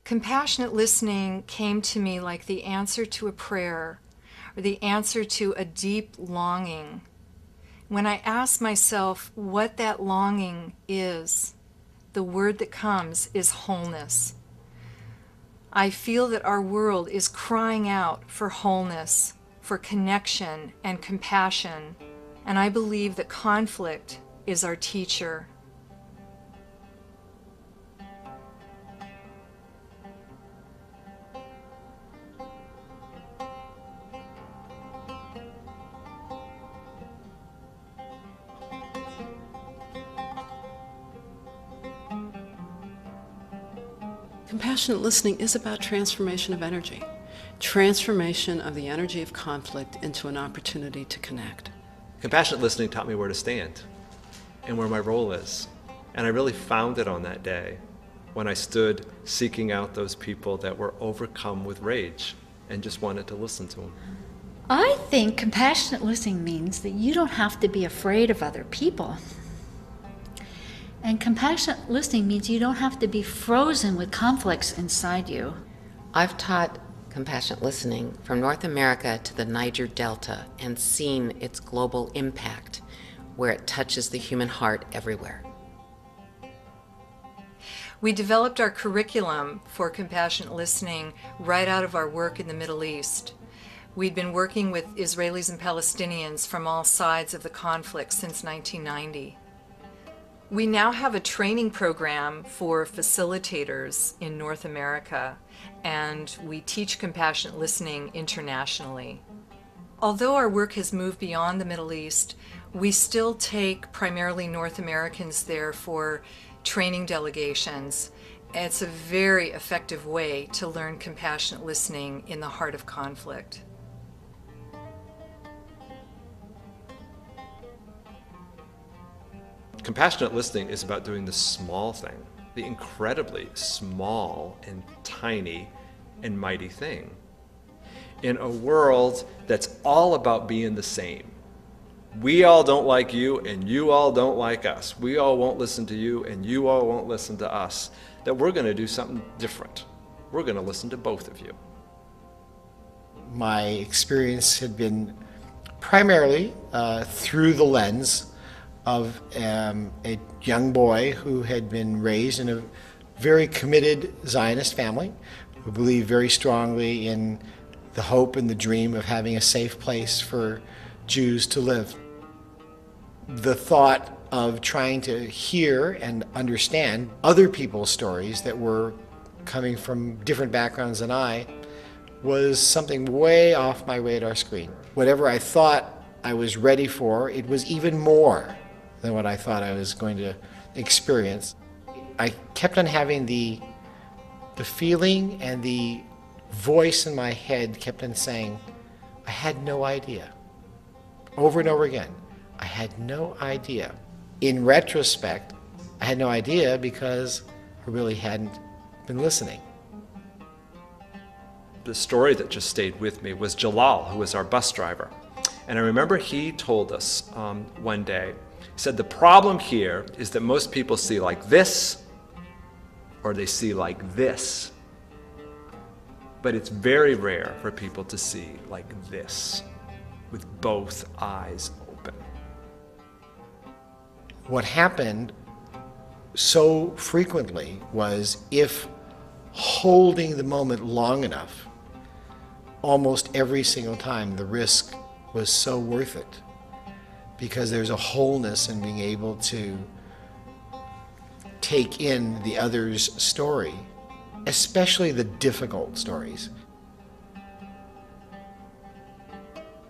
Compassionate listening came to me like the answer to a prayer or the answer to a deep longing. When I ask myself what that longing is, the word that comes is wholeness. I feel that our world is crying out for wholeness, for connection and compassion, and I believe that conflict is our teacher. Compassionate listening is about transformation of energy, transformation of the energy of conflict into an opportunity to connect. Compassionate listening taught me where to stand and where my role is. And I really found it on that day when I stood seeking out those people that were overcome with rage and just wanted to listen to them. I think compassionate listening means that you don't have to be afraid of other people. And compassionate listening means you don't have to be frozen with conflicts inside you. I've taught compassionate listening from North America to the Niger Delta and seen its global impact where it touches the human heart everywhere. We developed our curriculum for compassionate listening right out of our work in the Middle East. We'd been working with Israelis and Palestinians from all sides of the conflict since 1990. We now have a training program for facilitators in North America, and we teach compassionate listening internationally. Although our work has moved beyond the Middle East, we still take primarily North Americans there for training delegations. It's a very effective way to learn compassionate listening in the heart of conflict. Compassionate listening is about doing the small thing, the incredibly small and tiny and mighty thing. In a world that's all about being the same. We all don't like you and you all don't like us. We all won't listen to you and you all won't listen to us. That we're going to do something different. We're going to listen to both of you. My experience had been primarily through the lens of a young boy who had been raised in a very committed Zionist family, who believed very strongly in the hope and the dream of having a safe place for Jews to live. The thought of trying to hear and understand other people's stories that were coming from different backgrounds than I was something way off my radar screen. Whatever I thought I was ready for, it was even more than what I thought I was going to experience. I kept on having the feeling, and the voice in my head kept on saying, I had no idea. Over and over again, I had no idea. In retrospect, I had no idea because I really hadn't been listening. The story that just stayed with me was Jalal, who was our bus driver. And I remember he told us one day, he said, the problem here is that most people see like this, or they see like this. But it's very rare for people to see like this, with both eyes open. What happened so frequently was, if holding the moment long enough, almost every single time the risk was so worth it, because there's a wholeness in being able to take in the other's story, especially the difficult stories.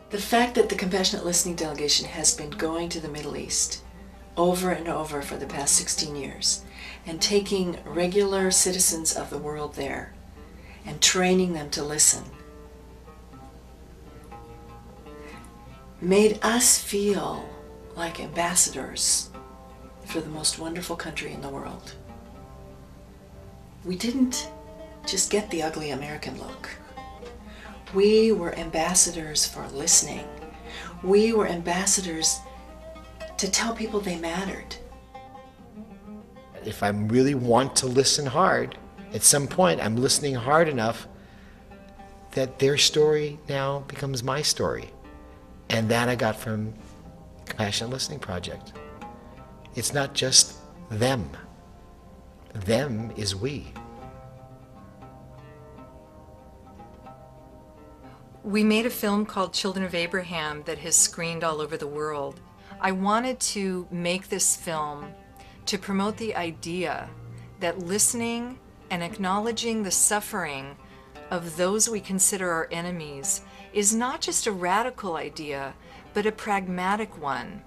The fact that the Compassionate Listening Delegation has been going to the Middle East over and over for the past 16 years and taking regular citizens of the world there and training them to listen made us feel like ambassadors for the most wonderful country in the world. We didn't just get the ugly American look. We were ambassadors for listening. We were ambassadors to tell people they mattered. If I really want to listen hard, At some point, I'm listening hard enough that their story now becomes my story. And that I got from Compassionate Listening Project. It's not just them. Them is we. We made a film called Children of Abraham that has screened all over the world. I wanted to make this film to promote the idea that listening and acknowledging the suffering of those we consider our enemies is not just a radical idea, but a pragmatic one.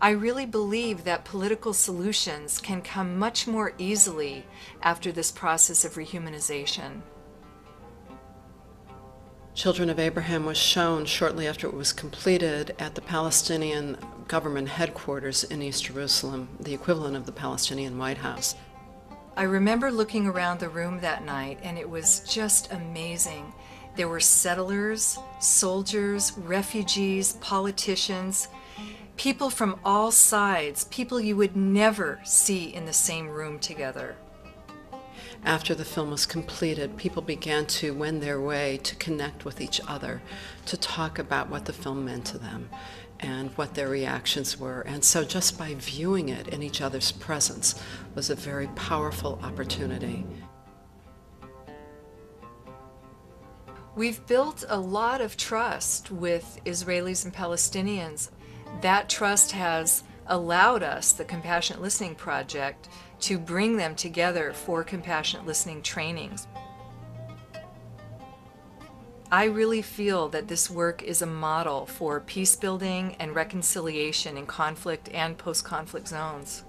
I really believe that political solutions can come much more easily after this process of rehumanization. Children of Abraham was shown shortly after it was completed at the Palestinian government headquarters in East Jerusalem, the equivalent of the Palestinian White House. I remember looking around the room that night, and it was just amazing. There were settlers, soldiers, refugees, politicians, people from all sides, people you would never see in the same room together. After the film was completed, people began to wend their way to connect with each other, to talk about what the film meant to them and what their reactions were. And so just by viewing it in each other's presence was a very powerful opportunity. We've built a lot of trust with Israelis and Palestinians. That trust has allowed us, the Compassionate Listening Project, to bring them together for compassionate listening trainings. I really feel that this work is a model for peace building and reconciliation in conflict and post-conflict zones.